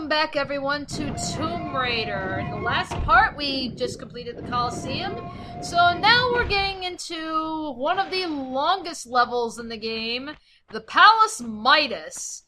welcome back everyone to Tomb Raider. In the last part, we just completed the Colosseum. So now we're getting into one of the longest levels in the game, the Palace Midas.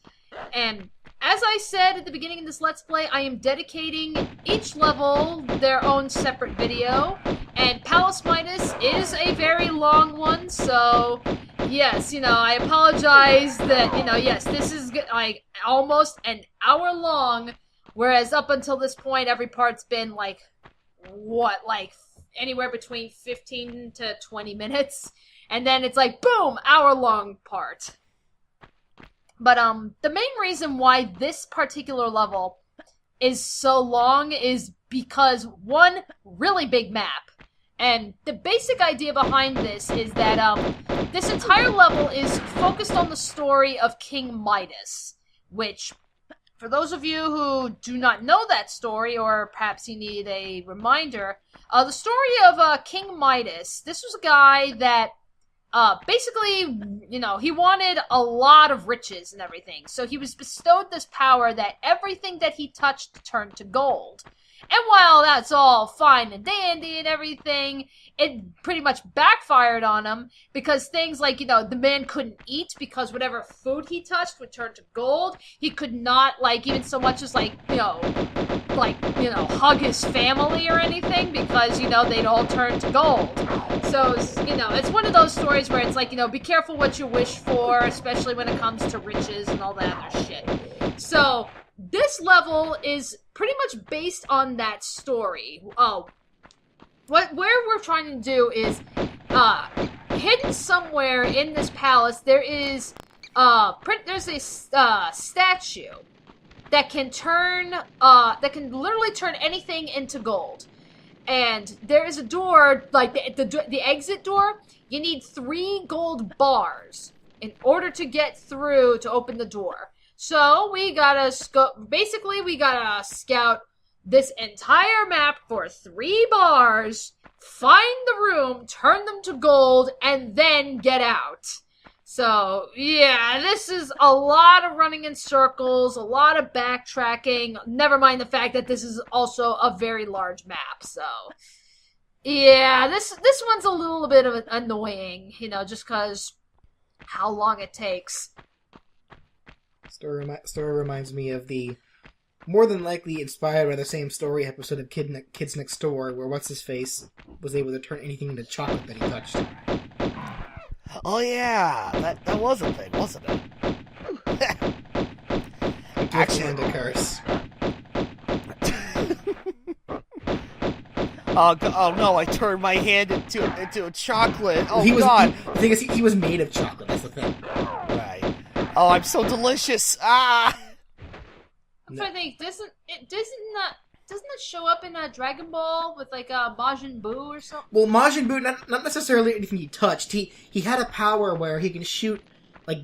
And as I said at the beginning of this Let's Play, I am dedicating each level their own separate video. And Palace Midas is a very long one, so yes, I apologize that, yes, this is like almost an hour long, whereas up until this point, every part's been like anywhere between 15 to 20 minutes, and then it's like, boom, hour-long part. But, the main reason why this particular level is so long is because, one, really big map. And the basic idea behind this is that, this entire level is focused on the story of King Midas, which, for those of you who do not know that story, or perhaps you need a reminder, the story of, King Midas, this was a guy that, basically, he wanted a lot of riches and everything, so he was bestowed this power that everything that he touched turned to gold. And while that's all fine and dandy and everything, it pretty much backfired on him because things like, the man couldn't eat because whatever food he touched would turn to gold. He could not, even so much as, hug his family or anything because, they'd all turn to gold. So, it's one of those stories where it's like, be careful what you wish for, especially when it comes to riches and all that other shit. So, this level is pretty much based on that story. Where we're trying to do is, hidden somewhere in this palace, there's a statue that can literally turn anything into gold. And there is a door, like the exit door, you need 3 gold bars in order to get through to open the door. So, we gotta scout this entire map for 3 bars, find the room, turn them to gold, and then get out. So, yeah, this is a lot of running in circles, a lot of backtracking, never mind the fact that this is also a very large map, so... Yeah, this one's a little bit of annoying, just because how long it takes. Story reminds me of the more than likely inspired by the same story episode of Kids Next Door, where What's-His-Face was able to turn anything into chocolate that he touched. Oh yeah, that was a thing, wasn't it? Actually, and a curse. Oh no, I turned my hand into a chocolate. Oh God! The thing is, he was made of chocolate. That's the thing. Right. Oh, I'm so delicious. Ah. I'm trying to think. Doesn't it show up in Dragon Ball with Majin Buu or something? Well, Majin Buu, not necessarily anything he touched. He had a power where he can shoot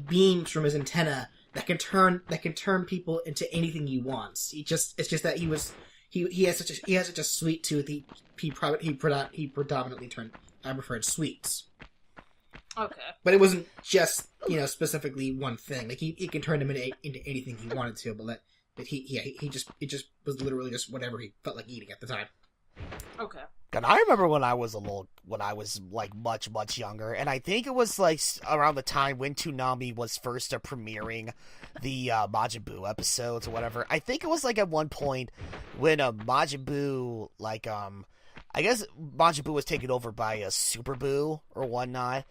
beams from his antenna that can turn people into anything he wants. It's just that he has such a sweet tooth. He predominantly preferred sweets. Okay. But it wasn't just, specifically one thing. He can turn him into anything he wanted to, but it just was literally just whatever he felt like eating at the time. Okay. And I remember when I was much, much younger, and I think it was around the time when Toonami was first premiering the Majin Buu episodes or whatever. I think it was at one point when Majin Buu, I guess Majin Buu was taken over by a Super Buu or whatnot.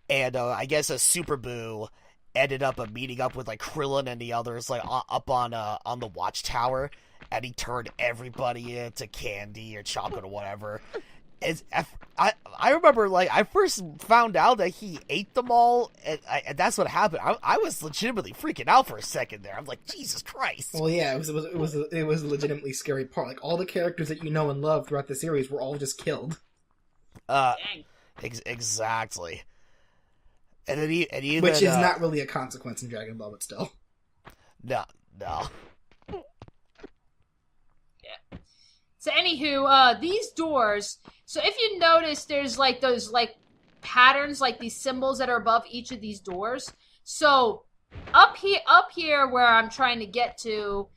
And I guess a Super Buu ended up meeting up with Krillin and the others up on the watchtower, and he turned everybody into candy or chocolate or whatever. I remember I first found out that he ate them all, and that's what happened. I was legitimately freaking out for a second there. I'm like, Jesus Christ. Well, yeah, it was a legitimately scary part. All the characters that you know and love throughout the series were all just killed. Dang. Exactly. And then even, which is not really a consequence in Dragon Ball, but still. No. Yeah. So anywho, these doors, so if you notice there's those patterns, these symbols that are above each of these doors. So up here where I'm trying to get to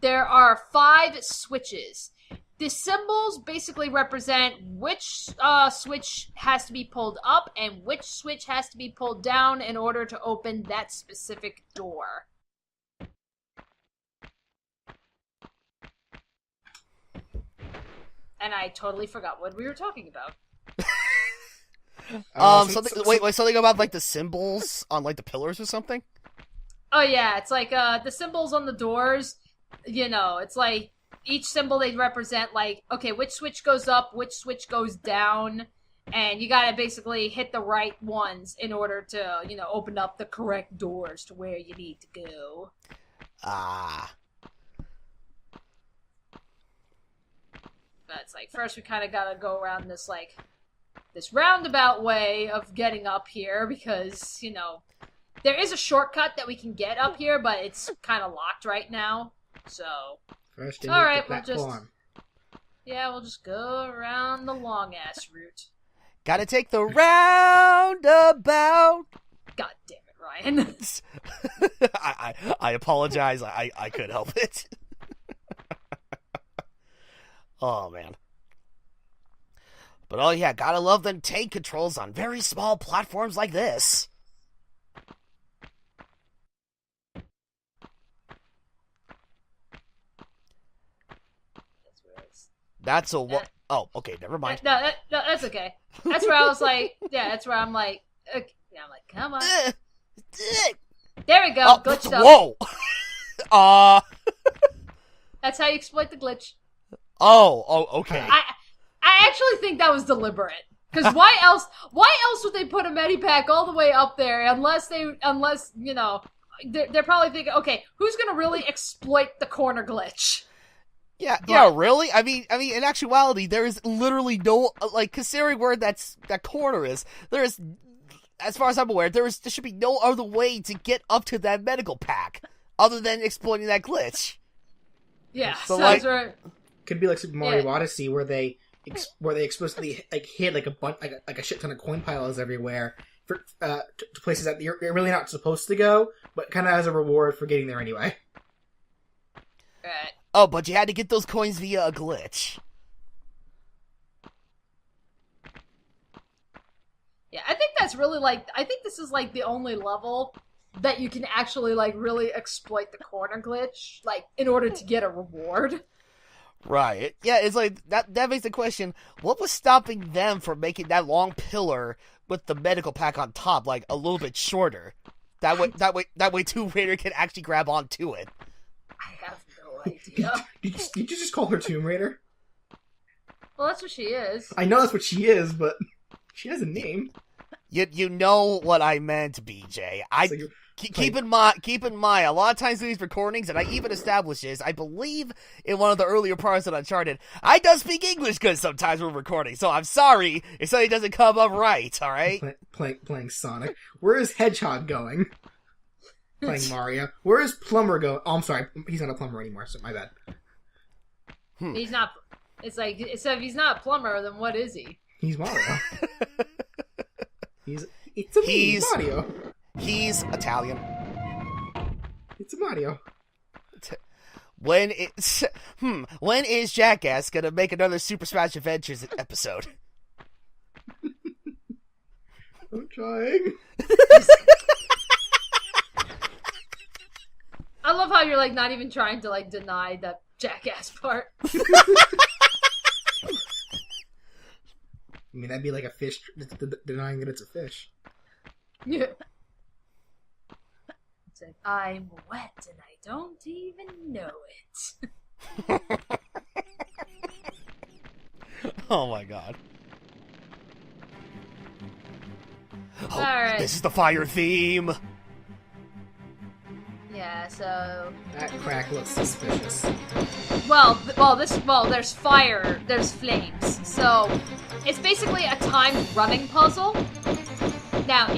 there are 5 switches. The symbols basically represent which switch has to be pulled up and which switch has to be pulled down in order to open that specific door. And I totally forgot what we were talking about. Something about like the symbols on like the pillars or something? Oh yeah, it's like the symbols on the doors, it's like each symbol they represent like, okay, which switch goes up, which switch goes down, and you gotta basically hit the right ones in order to, open up the correct doors to where you need to go. Ah. But it's like, first we kind of gotta go around this roundabout way of getting up here because, there is a shortcut that we can get up here, but it's kind of locked right now. So, first, all right, we'll just go around the long ass route. Gotta take the roundabout. God damn it, Ryan. I apologize. I couldn't help it. Oh man. But oh yeah, gotta love them tank controls on very small platforms like this. That's a what? Oh, okay, never mind. No, that's okay. That's where I was like, that's where I'm like, okay. Yeah, I'm like, come on. There we go. Oh, glitched up. Whoa. That's how you exploit the glitch. Oh, okay. I actually think that was deliberate. Because why else would they put a medipack all the way up there unless they're probably thinking, okay, who's gonna really exploit the corner glitch? Yeah, really? I mean, in actuality, there is literally no, considering where that corner is, there is, as far as I'm aware, there should be no other way to get up to that medical pack other than exploiting that glitch. Yeah, so sounds right. Could be like Super Mario Odyssey, where they explicitly hid a shit ton of coin piles everywhere for to places that you're really not supposed to go, but kind of as a reward for getting there anyway. Right. Oh, but you had to get those coins via a glitch. Yeah, I think that's really I think this is the only level that you can actually really exploit the corner glitch, in order to get a reward. Right. Yeah, it's that makes the question, what was stopping them from making that long pillar with the medical pack on top, a little bit shorter? That way Tomb Raider can actually grab onto it. I have no idea. Did you just call her Tomb Raider? Well, that's what she is. I know that's what she is, but she has a name. You know what I meant, BJ. Keep in mind, a lot of times in these recordings, and I even established this, I believe in one of the earlier parts of Uncharted, I do speak English good sometimes when we're recording, so I'm sorry if something doesn't come up right, alright? Playing Sonic. Where is Hedgehog going? Playing Mario. Where is Plumber going? Oh, I'm sorry, he's not a plumber anymore, so my bad. He's not, so if he's not a plumber, then what is he? He's Mario. He's Mario. He's Italian. It's a Mario. When is Jackass gonna make another Super Smash Adventures episode? I'm trying. I love how you're not even trying to deny that Jackass part. I mean, that'd be like a fish denying that it's a fish. Yeah. It's I'm wet and I don't even know it. Oh my god. Alright. This is the fire theme. Yeah, so that crack looks suspicious. There's fire, there's flames. So it's basically a timed running puzzle. Now,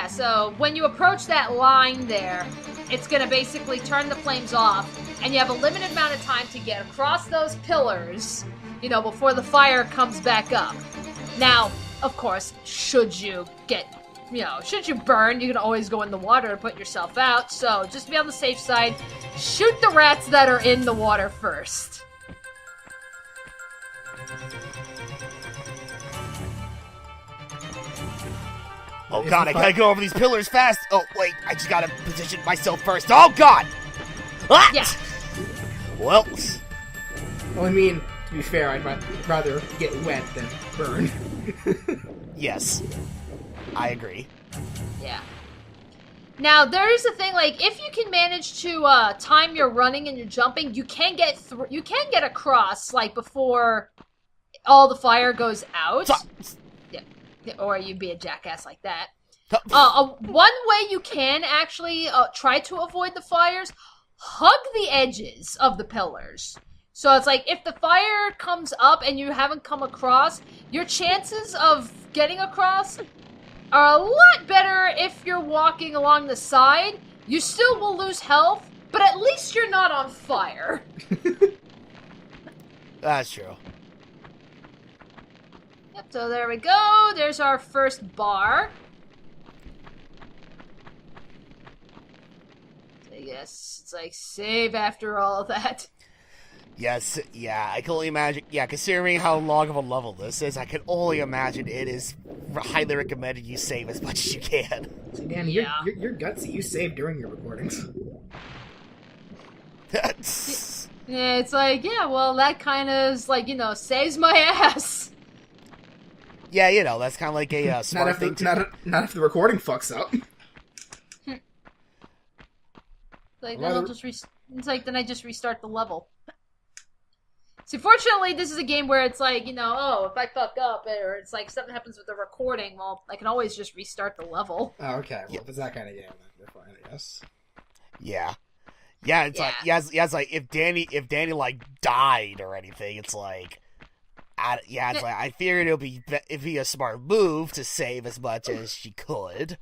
so when you approach that line there, it's gonna basically turn the flames off, and you have a limited amount of time to get across those pillars, before the fire comes back up. Now, of course, should you get should you burn, you can always go in the water and put yourself out. So, just to be on the safe side, shoot the rats that are in the water first. Oh god, I gotta go over these pillars fast! Oh, wait, I just gotta position myself first. Oh god! Ah! Yeah. Well, I mean, to be fair, I'd rather get wet than burn. yes. I agree. Yeah. Now, there's the thing, like, if you can manage to time your running and your jumping, you can get across, like, before all the fire goes out. Yeah. Or you'd be a jackass like that. One way you can actually try to avoid the fires, hug the edges of the pillars. So it's like, if the fire comes up and you haven't come across, your chances of getting across are a lot better if you're walking along the side. You still will lose health, but at least you're not on fire. That's true. Yep, so there we go. There's our first bar. So yes, it's like save after all of that. Yes, yeah, I can only imagine, considering how long of a level this is, I can only imagine it is highly recommended you save as much as you can. See, Dan, you're gutsy. You save during your recordings. Yeah, it's like, yeah, well, that kind of is like, saves my ass. Yeah, that's kind of like a smart thing to... Not if the recording fucks up. Like, then it's like, then I just restart the level. See, fortunately, this is a game where it's like, if I fuck up, or it's like something happens with the recording, well, I can always just restart the level. Oh, okay. Well, if it's that kind of game, then you're fine, I guess. Yeah. Yeah, it's like, it's like, if Danny, like, died or anything, it's like, it's like, I figured it'd be a smart move to save as much as she could.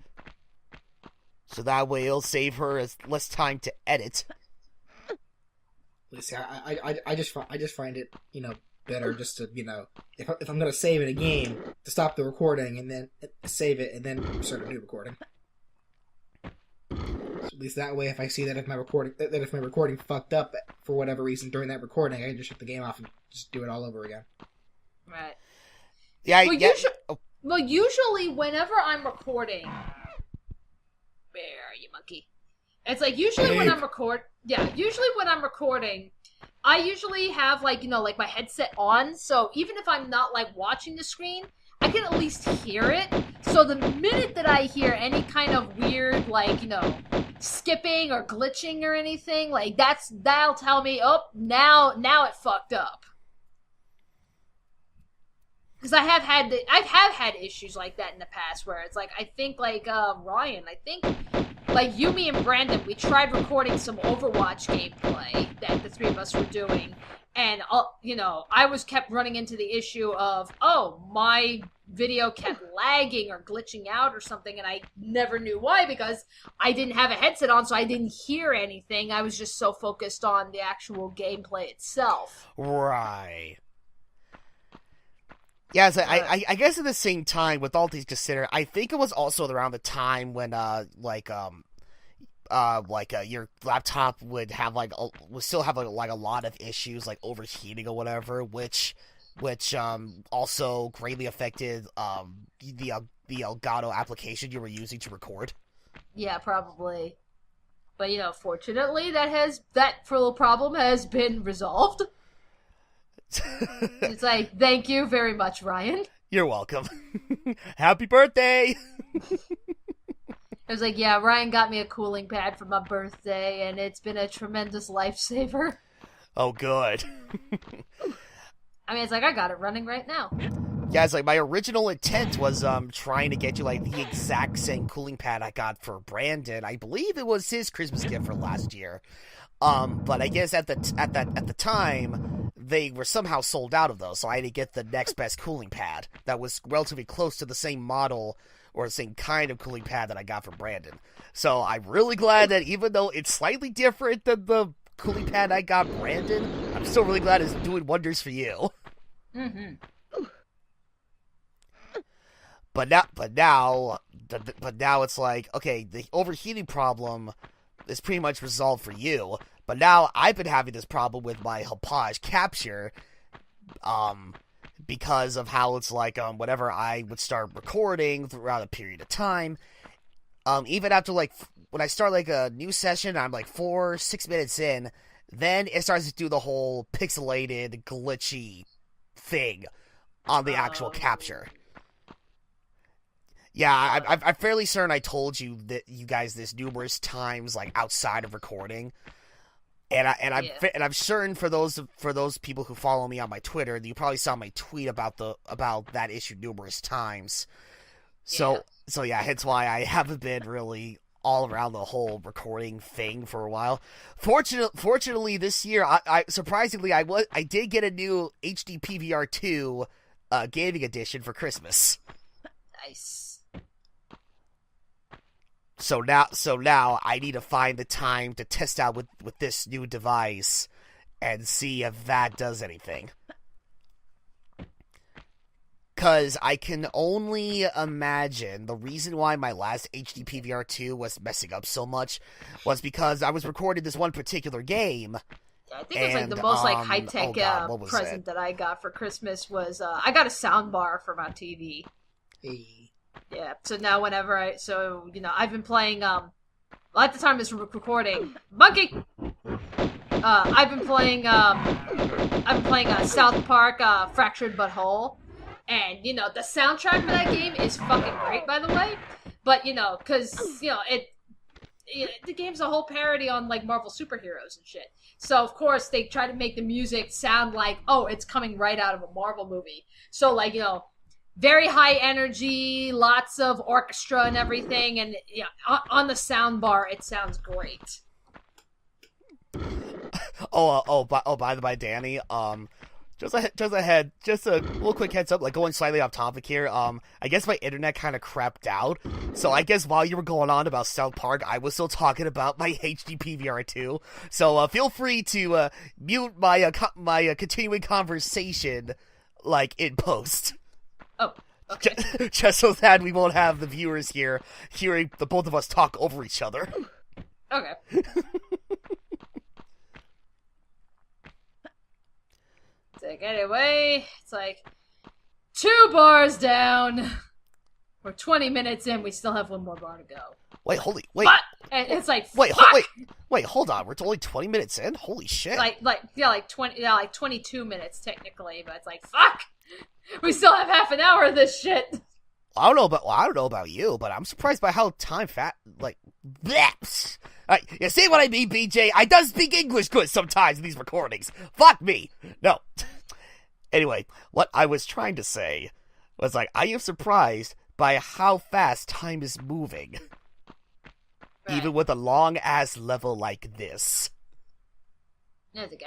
So that way it'll save her less time to edit. See, I just find it, better just to, if I'm gonna save in a game, to stop the recording and then save it and then start a new recording. So at least that way, if I see that if my recording fucked up for whatever reason during that recording, I can just shut the game off and just do it all over again. Right. Yeah. Usually whenever I'm recording, where are you, monkey? It's like usually when I'm recording, I usually have like my headset on, so even if I'm not like watching the screen, I can at least hear it. So the minute that I hear any kind of weird skipping or glitching or anything, like that'll tell me, oh, now it fucked up. Because I have had issues like that in the past where it's like, I think like Ryan, like you, me, and Brandon, we tried recording some Overwatch gameplay that the three of us were doing, and I kept running into the issue of, my video kept lagging or glitching out or something, and I never knew why because I didn't have a headset on, so I didn't hear anything. I was just so focused on the actual gameplay itself. Right. Yeah, so I guess at the same time, with all these considered, I think it was also around the time when your laptop would have would still have a lot of issues like overheating or whatever, which also greatly affected the Elgato application you were using to record. Yeah, probably. But fortunately, that little problem has been resolved. It's like, thank you very much, Ryan. You're welcome. Happy birthday! I was like, yeah, Ryan got me a cooling pad for my birthday, and it's been a tremendous lifesaver. Oh, good. I mean, it's like, I got it running right now. Yeah, it's like, my original intent was trying to get you, the exact same cooling pad I got for Brandon. I believe it was his Christmas gift for last year. But I guess at the time, they were somehow sold out of those, so I had to get the next best cooling pad that was relatively close to the same model or the same kind of cooling pad that I got from Brandon. So I'm really glad that even though it's slightly different than the cooling pad I got Brandon, I'm still really glad it's doing wonders for you. Mm-hmm. But now it's like, okay, the overheating problem is pretty much resolved for you. But now I've been having this problem with my Hopage capture, because of how it's like, whenever I would start recording throughout a period of time, even after like, when I start like a new session, I'm like 4-6 minutes in, then it starts to do the whole pixelated, glitchy thing on the actual capture. Yeah, I'm fairly certain I told you guys this numerous times, like outside of recording, and I'm certain for those people who follow me on my Twitter, you probably saw my tweet about that issue numerous times. So yeah, hence why I haven't been really all around the whole recording thing for a while. Fortunately, this year, I surprisingly I did get a new HD PVR 2 gaming edition for Christmas. Nice. So now I need to find the time to test out with this new device and see if that does anything. Because I can only imagine the reason why my last HD PVR 2 was messing up so much was because I was recording this one particular game. Yeah, I think it's like the most like high-tech present that I got for Christmas was I got a sound bar for my TV. Hey. Yeah, so now whenever I've been playing, at the time it's recording, Monkey! I've been playing South Park, Fractured But Whole, and, the soundtrack for that game is fucking great, by the way, but, because, the game's a whole parody on, like, Marvel superheroes and shit, so, of course, they try to make the music sound like, oh, it's coming right out of a Marvel movie, so, like, very high energy, lots of orchestra and everything, and on the sound bar, it sounds great. By the way, Danny, just a little quick heads up, like going slightly off topic here. I guess my internet kind of crapped out, so I guess while you were going on about South Park, I was still talking about my HD PVR 2. So feel free to mute my continuing conversation, like in post. Oh, okay. Just so that we won't have the viewers here hearing the both of us talk over each other. Okay. Anyway, it's like 2 bars down. We're 20 minutes in. We still have 1 more bar to go. Wait. But, it's like wait, hold on. We're only 20 minutes in. Holy shit. Like 22 minutes technically, but it's like fuck. We still have half an hour of this shit. I don't know about you, but I'm surprised by how time bleh. You see what I mean, BJ? I does speak English good sometimes in these recordings. Fuck me. No. Anyway, what I was trying to say was like, I am surprised by how fast time is moving. Right. Even with a long-ass level like this. That's okay.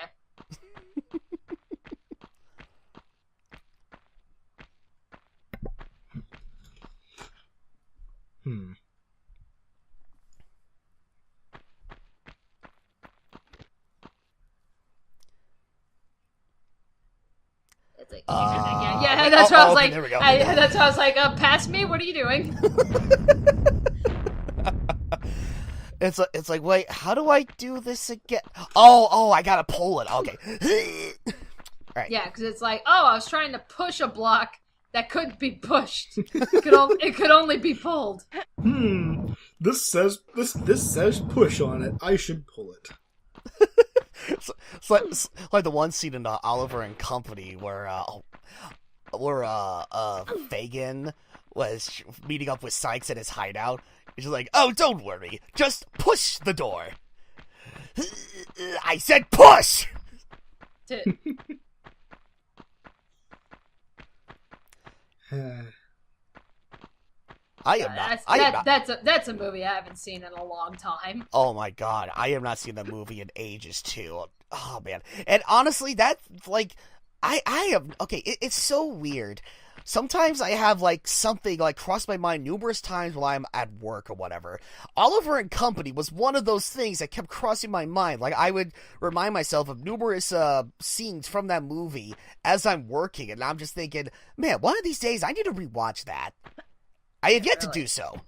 It's like, yeah, that's what I was like. There we go. That's what I was like. Pass me. What are you doing? It's like, wait, how do I do this again? Oh, I gotta pull it. Okay. All right. Yeah, because it's like, I was trying to push a block that couldn't be pushed. It could only be pulled. This says push on it. I should pull it. It's like the one scene in Oliver and Company where Fagin was meeting up with Sykes at his hideout. He's like, "Oh, don't worry, just push the door." I said push. That's a movie I haven't seen in a long time. Oh my god, I have not seen that movie in ages too. Oh man, and honestly, that's like, I have it's so weird. Sometimes I have like something like cross my mind numerous times while I'm at work or whatever. Oliver and Company was one of those things that kept crossing my mind. Like I would remind myself of numerous scenes from that movie as I'm working, and I'm just thinking, man, one of these days I need to rewatch that. I have yet to really. do so.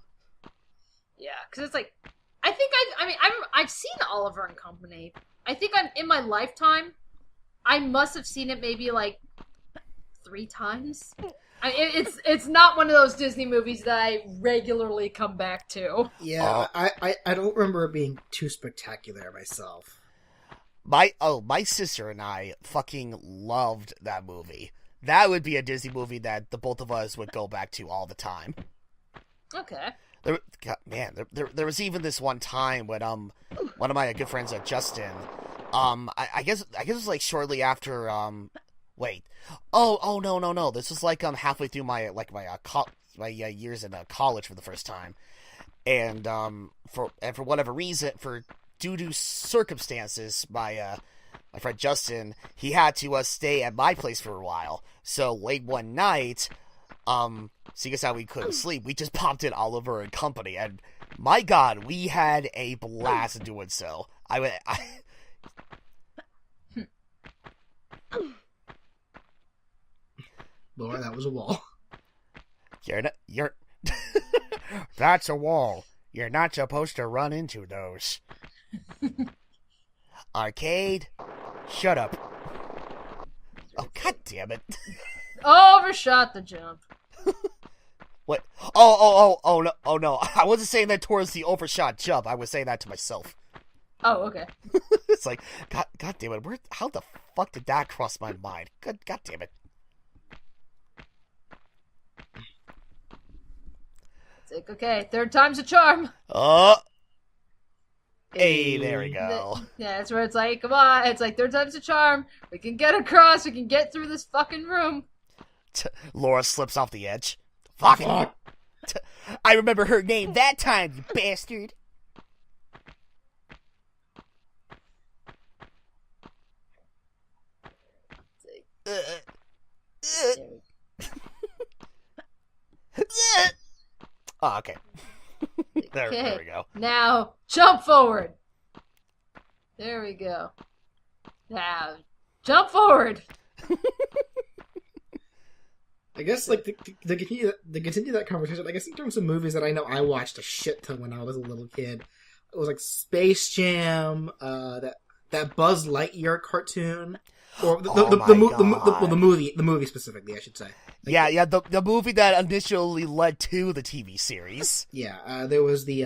Yeah, because it's like, I think I've seen Oliver and Company. I think in my lifetime, I must have seen it maybe like 3 times. It's not one of those Disney movies that I regularly come back to. Yeah, I don't remember it being too spectacular myself. My sister and I fucking loved that movie. That would be a Disney movie that the both of us would go back to all the time. Okay. There was even this one time when one of my good friends, Justin, I guess it was like shortly after wait, no, this was like halfway through my years in college for the first time, and for whatever reason, due to circumstances, my friend Justin, he had to stay at my place for a while. So late one night, seeing as how we couldn't sleep, we just popped in Oliver and Company, and my God, we had a blast doing so. Laura, that was a wall. You're That's a wall. You're not supposed to run into those. Arcade, shut up. Oh, God damn it. Overshot the jump. What? Oh, no. I wasn't saying that towards the overshot jump. I was saying that to myself. Oh, okay. It's like, God damn it. How the fuck did that cross my mind? God damn it. It's like, okay, 3rd time's a charm. Hey, there we go. Yeah, that's where it's like, come on. It's like 3rd time's a charm. We can get across. We can get through this fucking room. Laura slips off the edge. Fuck. I remember her name that time, you bastard. Oh, okay. There we go. Now, jump forward. There we go. Now, jump forward. I guess, like, to continue that conversation, I guess in terms of movies that I know I watched a shit ton when I was a little kid, it was like Space Jam, that Buzz Lightyear cartoon, or the movie specifically, I should say. Like, the movie that initially led to the TV series. Yeah, there was the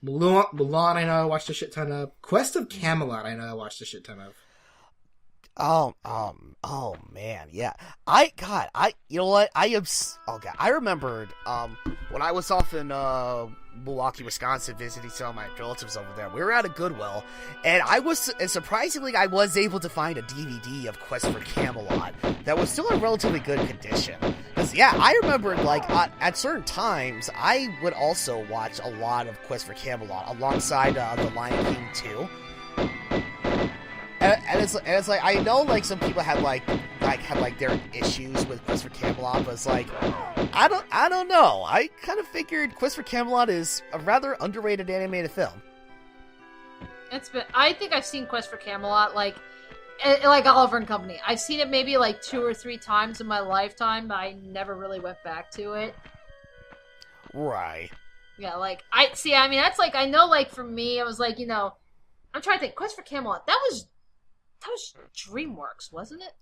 Mulan. I know I watched a shit ton of. Quest of Camelot. I know I watched a shit ton of. Oh man, yeah. You know what? I remembered, when I was off in, Milwaukee, Wisconsin, visiting some of my relatives over there. We were at a Goodwill, and surprisingly, I was able to find a DVD of Quest for Camelot that was still in relatively good condition. Because, yeah, I remember, like, at certain times, I would also watch a lot of Quest for Camelot alongside, The Lion King 2. And it's like, I know, like, some people had their issues with Quest for Camelot, but it's like, I don't know. I kind of figured Quest for Camelot is a rather underrated animated film. I think I've seen Quest for Camelot, like Oliver and Company. I've seen it maybe like 2 or 3 times in my lifetime, but I never really went back to it. Right. Yeah, like, that's like, I know, like, for me, I was like, I'm trying to think, Quest for Camelot, that was DreamWorks, wasn't it?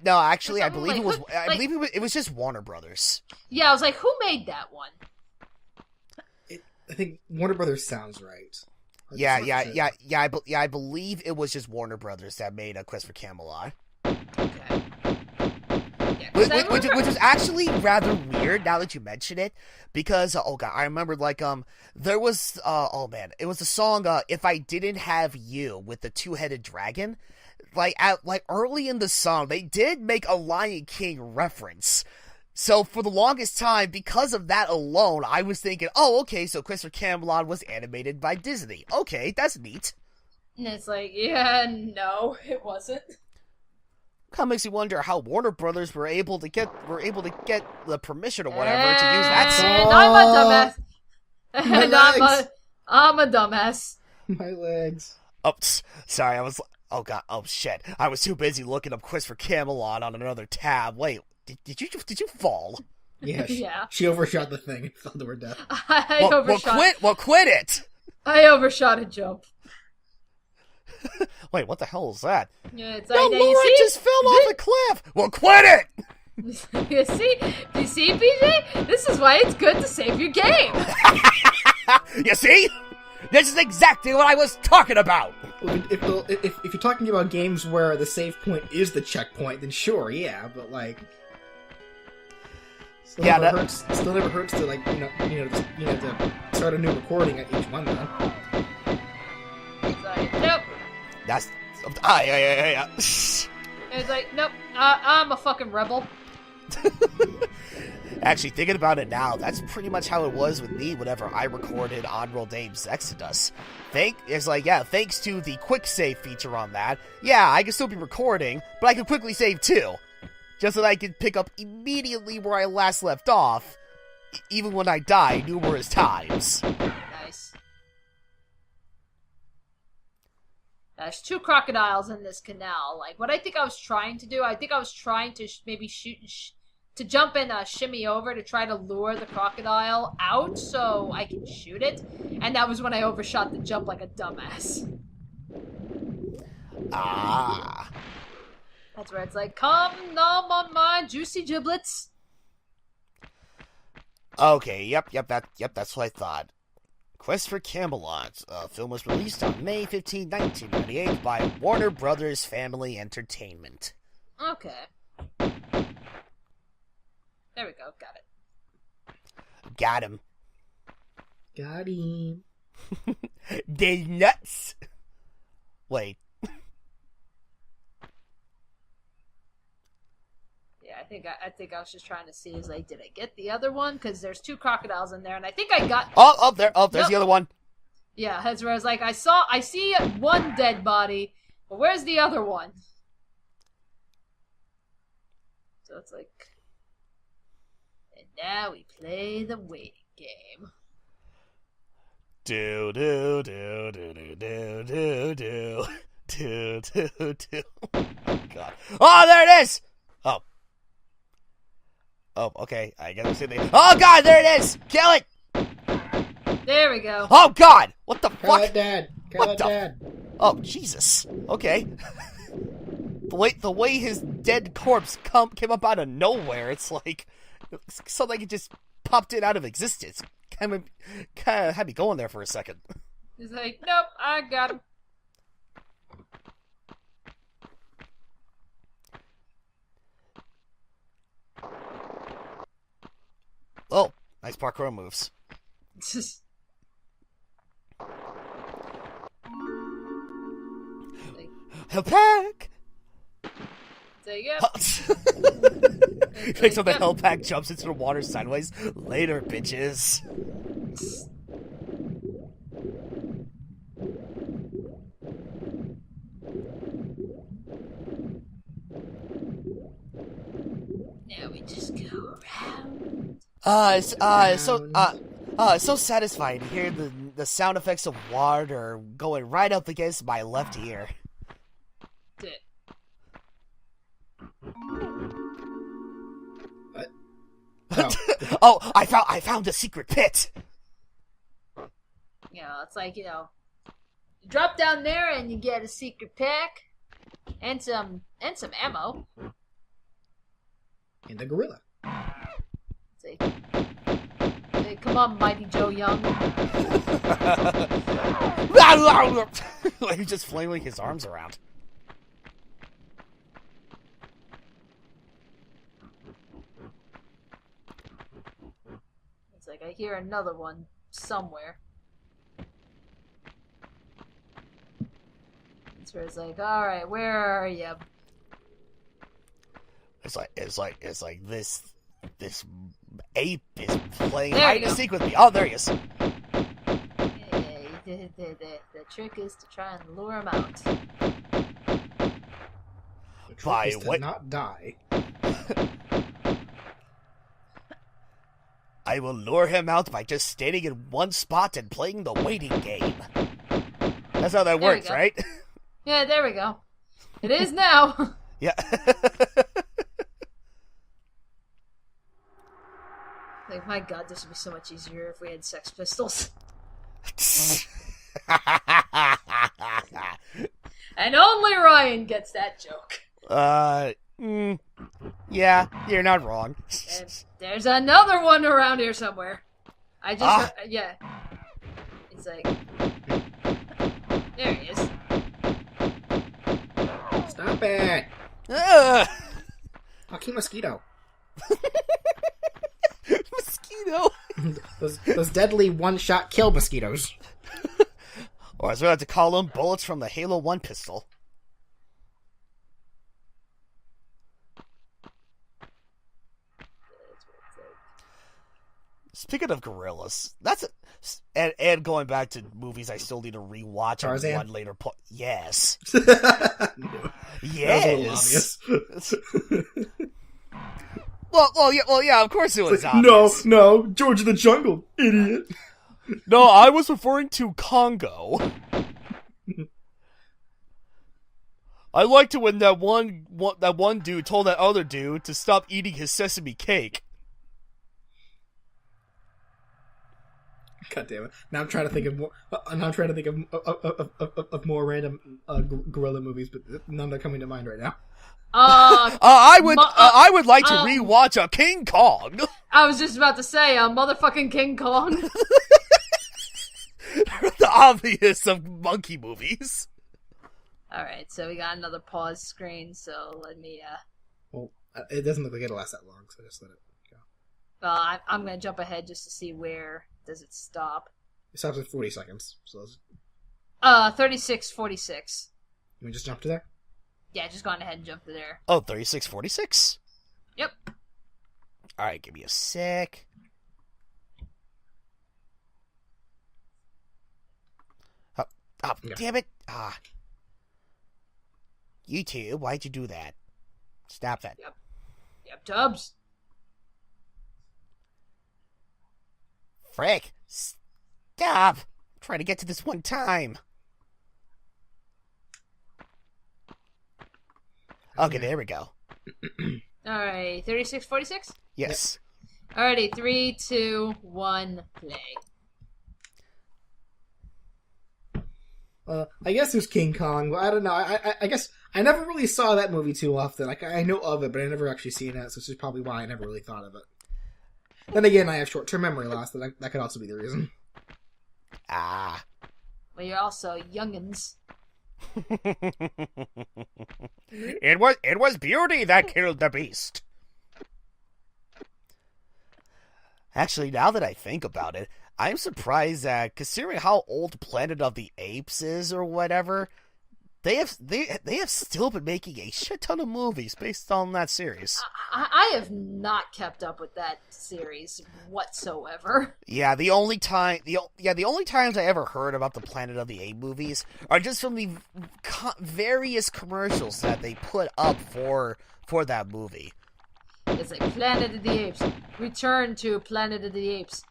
No, actually, I believe it was just Warner Brothers. Yeah, I was like, who made that one? I think Warner Brothers sounds right. I believe it was just Warner Brothers that made a Quest for Camelot. Okay. Yeah, which was actually rather weird now that you mention it, because I remember, like, there was it was the song If I Didn't Have You with the 2-headed dragon. Like early in the song, they did make a Lion King reference. So for the longest time, because of that alone, I was thinking, oh, okay, so Quest for Camelot was animated by Disney. Okay, that's neat. And it's like, yeah, no, it wasn't. Kind of makes you wonder how Warner Brothers were able to get the permission or whatever to use that song. I'm a dumbass. My legs. Oh, sorry, I was. Oh god. Oh shit. I was too busy looking up Quest for Camelot on another tab. Wait, did you fall? Yeah, Yeah. she overshot the thing and fell to her death. I overshot. Quit it. I overshot a jump. Wait, what the hell is that? Yeah, it's No, like, Laura you see? just fell off a cliff. Well, quit it. You see, PJ? This is why it's good to save your game. You see? This is exactly what I was talking about. Well, if you're talking about games where the save point is the checkpoint, then sure, yeah, but like, still never hurts to like to start a new recording at each one though. It's like, nope. That's yeah. It's like, nope. I'm a fucking rebel. Actually, thinking about it now, that's pretty much how it was with me whenever I recorded On-Roll Dames Exodus. Thanks to the quick save feature on that, yeah, I can still be recording, but I can quickly save too. Just so that I can pick up immediately where I last left off, even when I die numerous times. Nice. There's 2 crocodiles in this canal. Like, what I think I was trying to do, I was trying to maybe shoot to jump and shimmy over to try to lure the crocodile out so I can shoot it. And that was when I overshot the jump like a dumbass. Ah. That's where it's like, come nom on my juicy giblets. Okay, yep, that's what I thought. Quest for Camelot. Film was released on May 15, 1998 by Warner Brothers Family Entertainment. Okay. There we go, got it. Got him. Got him. They nuts. Wait. Yeah, I think I was just trying to see, is like, did I get the other one? Because there's 2 crocodiles in there, and I think I got. There's the other one. Yeah, that's where I was like, I see one dead body, but where's the other one? So it's like, and now we play the waiting game. Do do do do do do do do do do do. Oh God! Oh, there it is. Oh, okay. I gotta see the. Oh God! There it is. Kill it. There we go. Oh God! What the fuck? Kill Dad. Kill Dad. Oh Jesus! Okay. the way his dead corpse came up out of nowhere, it's like something like it just popped it out of existence. Kind of had me going there for a second. He's like, nope, I got him. Oh, nice parkour moves. Help back! Say yeah. Picks up the hell pack, jumps into the water sideways. Later, bitches. Now we just go around. It's so satisfying to hear the sound effects of water going right up against my left ear. What? Oh, I found a secret pit. You know, it's like, you drop down there and you get a secret pack and some ammo. And the gorilla. Say, come on, Mighty Joe Young. He's just flailing his arms around. It's like I hear another one somewhere. It's where it's like, all right, where are you? It's like this ape is playing hide and seek with me. Oh, there he is. The trick is to try and lure him out. The trick is to not die. I will lure him out by just standing in one spot and playing the waiting game. That's how that works, right? Yeah, there we go. It is now. Yeah. Like, my god, this would be so much easier if we had Sex Pistols. And only Ryan gets that joke. Yeah, you're not wrong. And there's another one around here somewhere. I just heard, yeah. It's like, there he is. Stop it! Ugh. Fucking mosquito. Mosquito. those deadly one-shot kill mosquitoes. Or as we like to call them, bullets from the Halo 1 pistol. Speaking of gorillas, that's and going back to movies I still need to rewatch on Tarzan? one later point. Yes. Yes. Well, yeah, of course it was obvious. No, George of the Jungle, idiot. No, I was referring to Congo. I liked it when that one dude told that other dude to stop eating his sesame cake. God damn it! Now I'm trying to think of more. Of more random gorilla movies, but none are coming to mind right now. I would like to rewatch a King Kong. I was just about to say, motherfucking King Kong. The obvious of monkey movies. Alright, so we got another pause screen, so let me, Well, it doesn't look like it'll last that long, so just let it go. I'm gonna jump ahead just to see where does it stop. It stops at 40 seconds, so... 36:46. Can we just jump to there? Yeah, just go on ahead and jump to there. Oh, 36:46? Yep. Alright, give me a sec. Oh, Yeah. damn it. YouTube, why'd you do that? Stop that. Yep, Tubbs. Frick. Stop. I'm trying to get to this one time. Okay, there we go. Alright, 36:46? Yes. Alrighty, 3, 2, 1, play. I guess there's King Kong. Well, I don't know. I guess I never really saw that movie too often. Like, I know of it, but I never actually seen it, so this is probably why I never really thought of it. Then again, I have short-term memory loss, so that could also be the reason. Ah. Well, you're also youngins. It was beauty that killed the beast. Actually, now that I think about it, I'm surprised that, considering how old Planet of the Apes is or whatever, they have still been making a shit ton of movies based on that series. I have not kept up with that series whatsoever. Yeah, the only times I ever heard about the Planet of the Apes movies are just from the various commercials that they put up for that movie. It's like Planet of the Apes, Return to Planet of the Apes,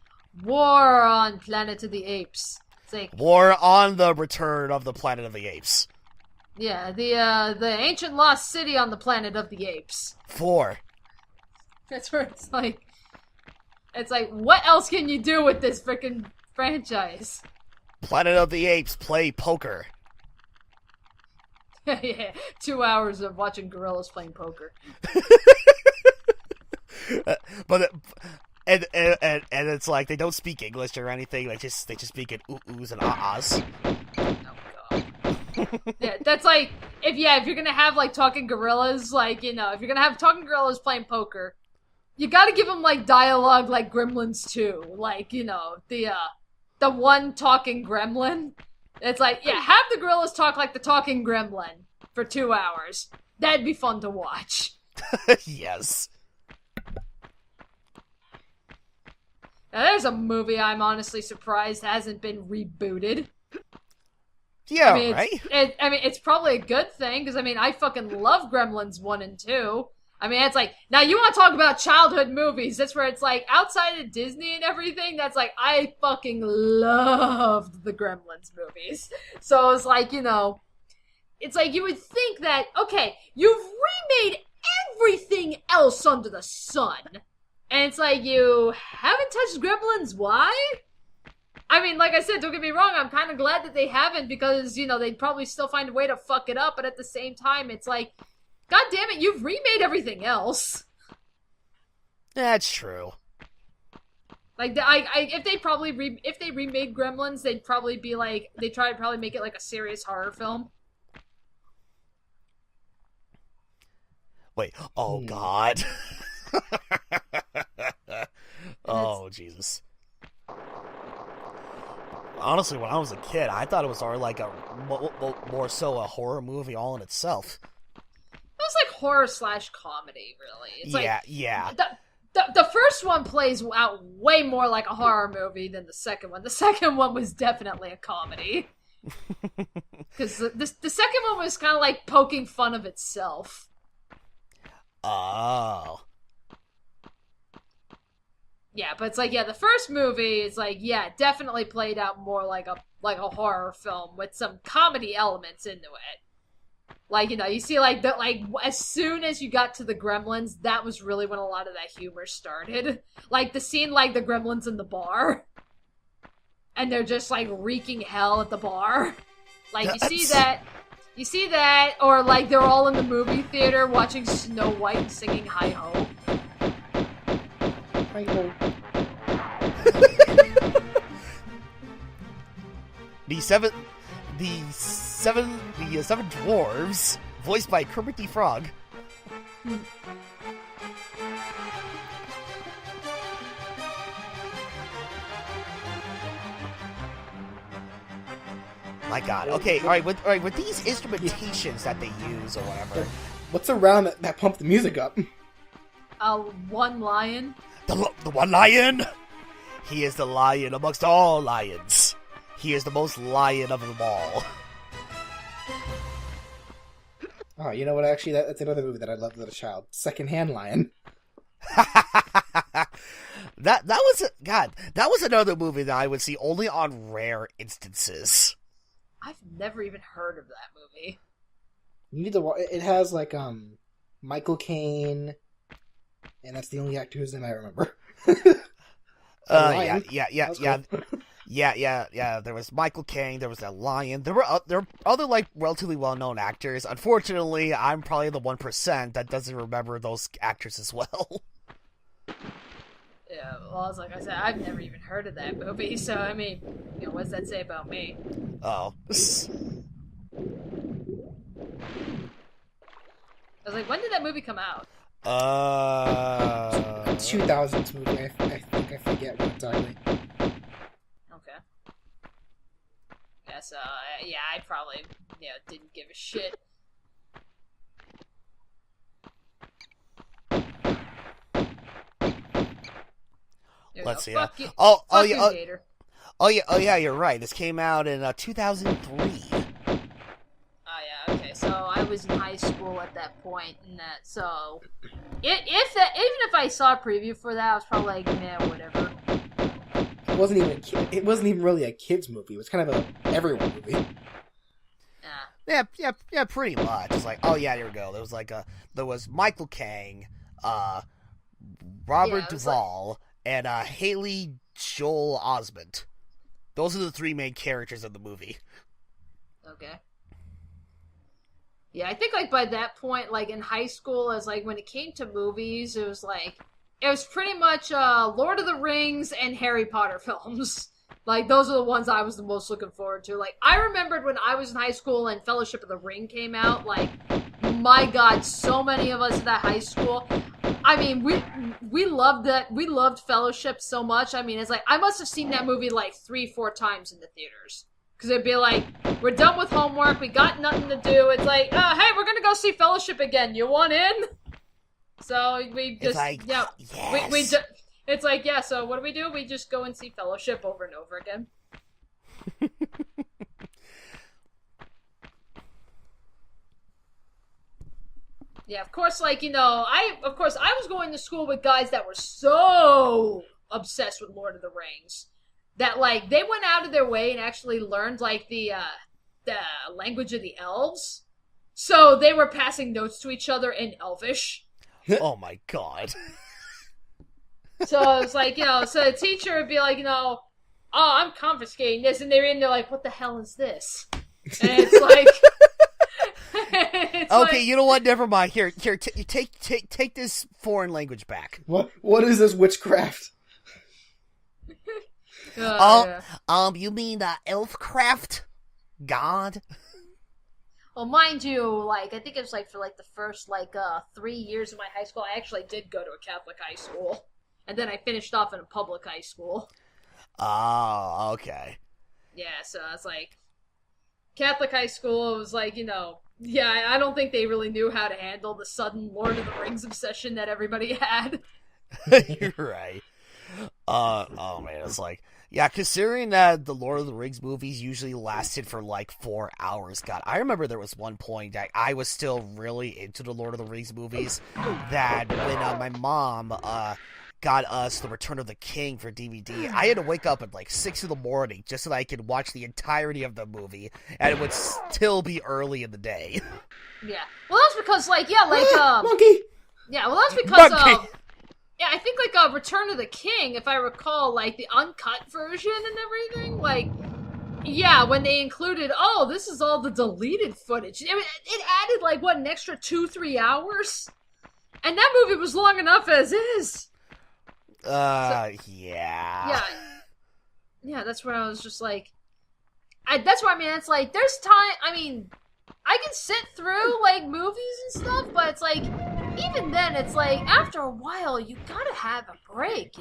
War on Planet of the Apes. It's like War on the Return of the Planet of the Apes. Yeah, the ancient lost city on the Planet of the Apes. 4. That's where it's like, what else can you do with this freaking franchise? Planet of the Apes play poker. Yeah, 2 hours of watching gorillas playing poker. But it's like they don't speak English or anything. They just speak in oohs and ahs. Oh god. Yeah, that's like if you're gonna have like talking gorillas, like if you're gonna have talking gorillas playing poker, you gotta give them like dialogue like Gremlins 2, like the one talking gremlin. It's like have the gorillas talk like the talking gremlin for 2 hours. That'd be fun to watch. Yes. Now, there's a movie I'm honestly surprised hasn't been rebooted. Yeah, right? right? It's probably a good thing, because, I fucking love Gremlins 1 and 2. It's like, now you want to talk about childhood movies, that's where it's like, outside of Disney and everything, that's like, I fucking loved the Gremlins movies. So it's like, it's like you would think that, okay, you've remade everything else under the sun. And it's like, you haven't touched gremlins, why? I mean, like I said, don't get me wrong, I'm kind of glad that they haven't, because, they'd probably still find a way to fuck it up, but at the same time, it's like, god damn it, you've remade everything else. That's true. Like, if they remade Gremlins, they'd probably be like, they'd try to probably make it like a serious horror film. Wait, oh god. Oh, Jesus. Honestly, when I was a kid, I thought it was like more so a horror movie all in itself. It was like horror/comedy, really. It's yeah. The first one plays out way more like a horror movie than the second one. The second one was definitely a comedy. Because the second one was kind of like poking fun of itself. Oh. Yeah, but it's like, the first movie is like, definitely played out more like a horror film with some comedy elements into it. Like, you see, like, as soon as you got to the Gremlins, that was really when a lot of that humor started. Like, the scene, like, the Gremlins in the bar. And they're just, like, wreaking hell at the bar. Like, you see that, or, like, they're all in the movie theater watching Snow White and singing Hi-Ho. Hi-Ho. The seven dwarves, voiced by Kermit the Frog. My god. Okay, alright, with these instrumentations that they use or whatever. What's around that pump the music up? One lion. The one lion? He is the lion amongst all lions. He is the most lion of them all. Oh, you know what? Actually, that's another movie that I loved as a child. Secondhand Lion. that was another movie that I would see only on rare instances. I've never even heard of that movie. You need to watch. It has like Michael Caine, and that's the only actor whose name I remember. Yeah. There was Michael Caine. There was that lion. There were other like relatively well-known actors. Unfortunately, I'm probably the 1% that doesn't remember those actors as well. Yeah, well, like I said, I've never even heard of that movie. So I mean, what does that say about me? Oh. I was like, when did that movie come out? 2000s movie. I think I forget what exactly. Okay. Yeah, so I probably didn't give a shit. Let's see. Fuck you, Gator. Oh yeah, you're right. This came out in 2003. Okay, so I was in high school at that point, and so even if I saw a preview for that, I was probably like, nah, whatever. It wasn't even really a kids movie. It was kind of a everyone movie. Yeah, pretty much. It's like, oh yeah, here we go. There was Michael Caine, Robert Duvall, and Haley Joel Osment. Those are the three main characters of the movie. Okay. Yeah, I think like by that point, like in high school, as like when it came to movies, it was pretty much Lord of the Rings and Harry Potter films. Like those are the ones I was the most looking forward to. Like I remembered when I was in high school and Fellowship of the Ring came out. Like, my God, so many of us at that high school. I mean, we loved that. We loved Fellowship so much. I mean, it's like I must have seen that movie like 3-4 times in the theaters. Because it'd be like, we're done with homework, we got nothing to do. It's like, hey, we're gonna go see Fellowship again. You want in? So we just, yes. It's like, yeah. So what do? We just go and see Fellowship over and over again. Yeah, of course. Like I was going to school with guys that were so obsessed with Lord of the Rings that like they went out of their way and actually learned like the language of the elves. So they were passing notes to each other in Elvish. Oh my God. So it's like, so the teacher would be like, oh, I'm confiscating this, and they're in there like, what the hell is this? And it's like, it's okay, you know what? Never mind. Here, take this foreign language back. What is this witchcraft? You mean elfcraft? God? Well, mind you, like, I think it was like for like the first 3 years of my high school, I actually did go to a Catholic high school, and then I finished off in a public high school. Oh, okay. Yeah, so it's like Catholic high school. It was like, yeah, I don't think they really knew how to handle the sudden Lord of the Rings obsession that everybody had. You're right. Oh man, it's like, yeah, considering that the Lord of the Rings movies usually lasted for like 4 hours. God, I remember there was one point that I was still really into the Lord of the Rings movies. That when my mom got us The Return of the King for DVD, I had to wake up at like 6 in the morning just so that I could watch the entirety of the movie, and it would still be early in the day. Yeah, well, that's because monkey. Yeah, well, that's because monkey. Yeah, I think like Return of the King, if I recall, like the uncut version and everything, like, yeah, when they included, this is all the deleted footage. It added like an extra 2-3 hours, and that movie was long enough as is. Yeah. Yeah, that's where I was just like, that's why, I mean, it's like, there's time, I mean, I can sit through, like, movies and stuff, but it's like, even then, it's like, after a while, you gotta have a break,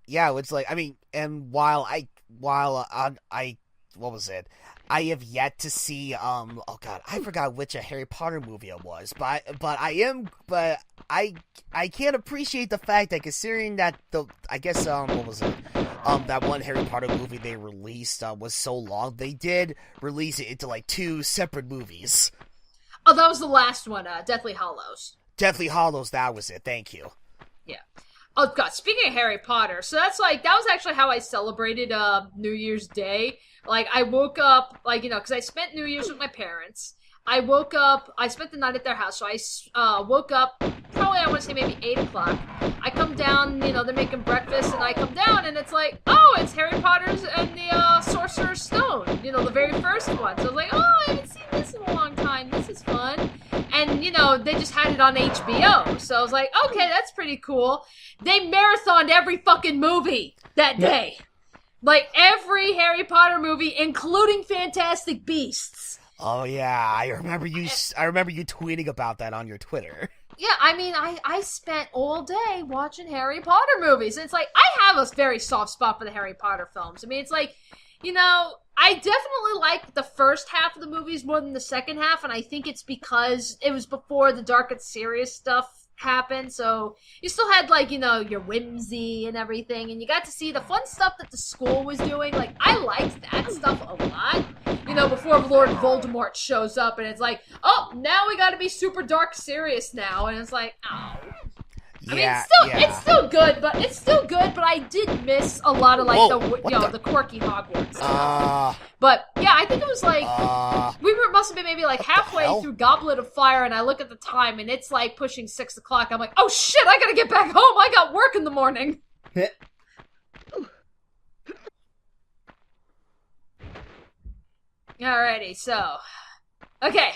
Yeah. It's like, I mean, and while what was it? I have yet to see, oh god, I forgot which Harry Potter movie it was, but I can't appreciate the fact that considering that what was it? That one Harry Potter movie they released, was so long, they did release it into like 2 separate movies. Oh, that was the last one, Deathly Hallows. Deathly Hallows, that was it, thank you. Yeah. Oh god, speaking of Harry Potter, so that was actually how I celebrated, New Year's Day. Like, I woke up, because I spent New Year's with my parents. I woke up, I spent the night at their house, so I woke up, probably I want to say maybe 8 o'clock. I come down, they're making breakfast, and I come down, and it's like, it's Harry Potter's and the Sorcerer's Stone, the very first one. So I was like, I haven't seen this in a long time, this is fun. And, they just had it on HBO, so I was like, okay, that's pretty cool. They marathoned every fucking movie that day. Like, every Harry Potter movie, including Fantastic Beasts. Oh yeah, I remember you tweeting about that on your Twitter. Yeah, I mean, I spent all day watching Harry Potter movies. It's like, I have a very soft spot for the Harry Potter films. I mean, it's like, I definitely like the first half of the movies more than the second half, and I think it's because it was before the dark and serious stuff happened, so you still had, your whimsy and everything, and you got to see the fun stuff that the school was doing. Like, I liked that stuff a lot, before Lord Voldemort shows up, and it's like, now we gotta be super dark serious now, and it's like, it's still good, but I did miss a lot of, the quirky Hogwarts stuff. But, yeah, I think it was, must have been maybe, halfway through Goblet of Fire, and I look at the time, and it's, pushing 6 o'clock. I'm like, oh, shit, I gotta get back home. I got work in the morning. Alrighty, so, okay,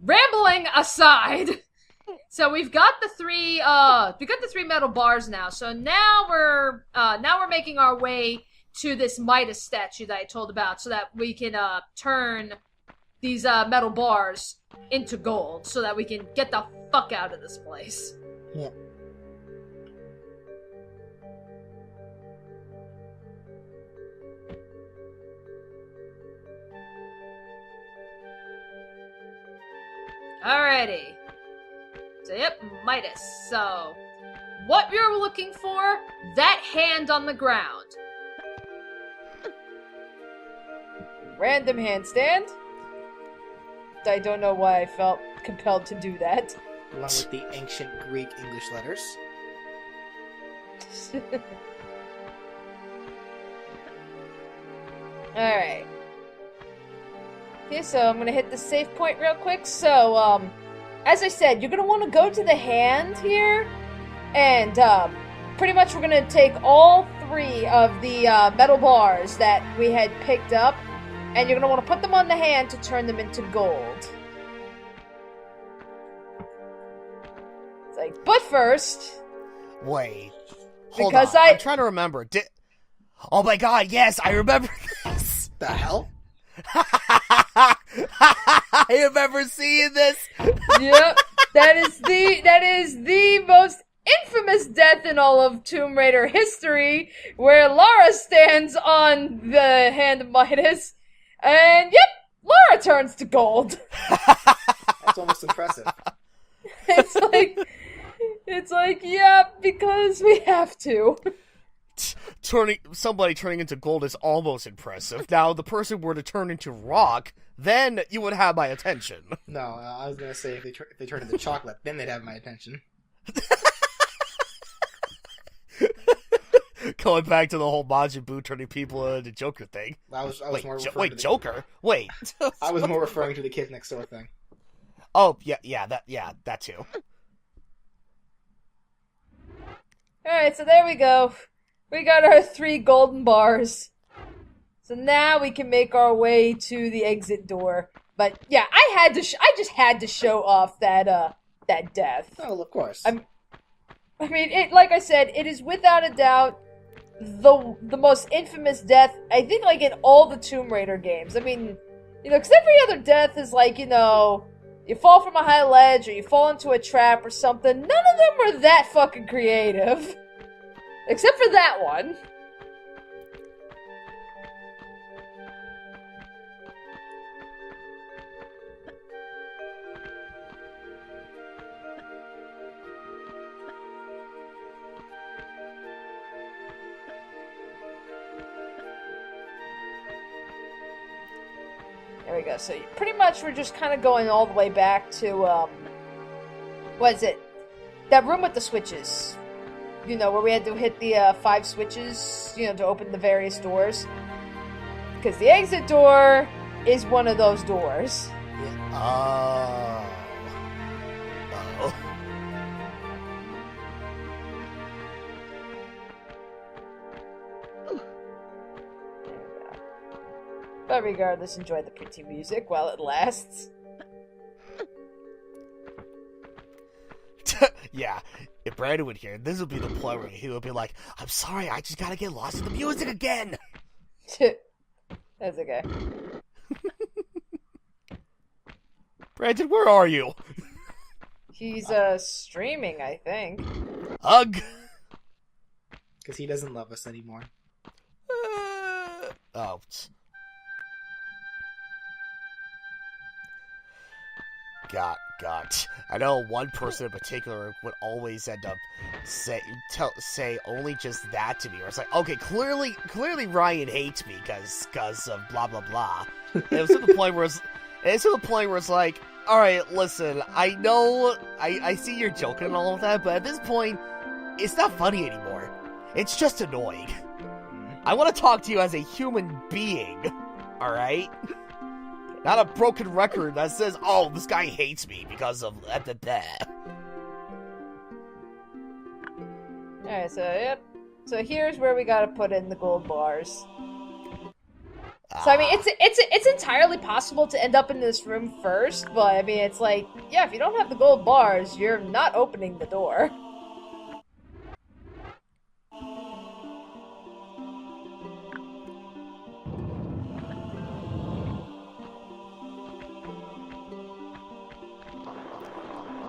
rambling aside, so we've got the three metal bars now. So now we're making our way to this Midas statue that I told about, so that we can turn these metal bars into gold, so that we can get the fuck out of this place. Yeah. Alrighty. So, yep, Midas. So, what you're looking for, that hand on the ground. Random handstand. I don't know why I felt compelled to do that. Along with the ancient Greek English letters. Alright. Okay, so I'm gonna hit the save point real quick. So, as I said, you're gonna want to go to the hand here, And pretty much we're gonna take all 3 of the metal bars that we had picked up, and you're gonna want to put them on the hand to turn them into gold. It's like, but first... Wait. Hold because on. I'm trying to remember. Oh my god, yes, I remember this. The hell? I remember seeing this. Yep, that is the most infamous death in all of Tomb Raider history, where Lara stands on the hand of Midas, and yep, Lara turns to gold. That's almost impressive. It's like, yeah, because we have to. Somebody turning into gold is almost impressive. Now, the person were to turn into rock, then you would have my attention. No, I was gonna say if they turn into chocolate, then they'd have my attention. Going back to the whole Majin Buu turning people into Joker thing. I was more referring wait, to Joker? Wait. I was more referring to the Kids Next Door thing. Oh, yeah, that too. Alright, so there we go. We got our 3 golden bars. So now we can make our way to the exit door. But yeah, I just had to show off that death. Oh, of course. I mean, it, like I said, it is without a doubt the most infamous death, I think, like, in all the Tomb Raider games. I mean, you know, because every other death is like, you know, you fall from a high ledge or you fall into a trap or something. None of them were that fucking creative. Except for that one. There we go. So pretty much we're just kind of going all the way back to, what is it? That room with the switches. You know, where we had to hit the 5 switches, you know, to open the various doors. Because the exit door is one of those doors. Oh. But regardless, enjoy the pretty music while it lasts. Yeah, if Brandon would hear, this would be the point where he would be like, I'm sorry, I just gotta get lost in the music again! That's okay. Brandon, where are you? He's, streaming, I think. Ugh! Because he doesn't love us anymore. Oh. God. I know one person in particular would always end up say only just that to me. Where it's like, okay, clearly Ryan hates me because of blah blah blah. And it was to the point where it's like, all right, listen, I know I see you're joking and all of that, but at this point, it's not funny anymore. It's just annoying. I want to talk to you as a human being. All right. Not a broken record that says, oh, this guy hates me because of that. Alright, so, yep. So here's where we gotta put in the gold bars. So, I mean, it's entirely possible to end up in this room first, but, I mean, it's like, yeah, if you don't have the gold bars, you're not opening the door.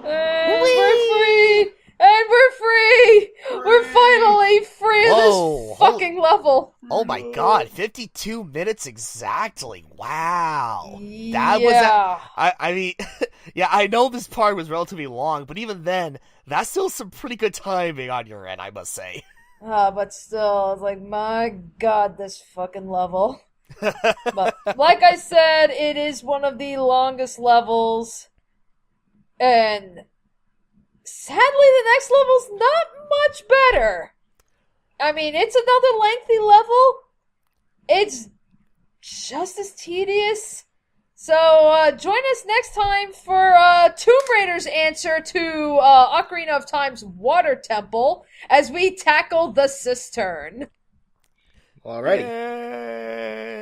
And we're free! And we're free! We're finally free of this fucking level! Oh my god, 52 minutes exactly. Wow. That yeah. was I mean, yeah, I know this part was relatively long, but even then, that's still some pretty good timing on your end, I must say. But still, it's like, my god, this fucking level. But, like I said, it is one of the longest levels. And sadly, the next level's not much better. I mean, it's another lengthy level. It's just as tedious. So, join us next time for Tomb Raider's answer to Ocarina of Time's Water Temple as we tackle the Cistern. Alrighty. Yay.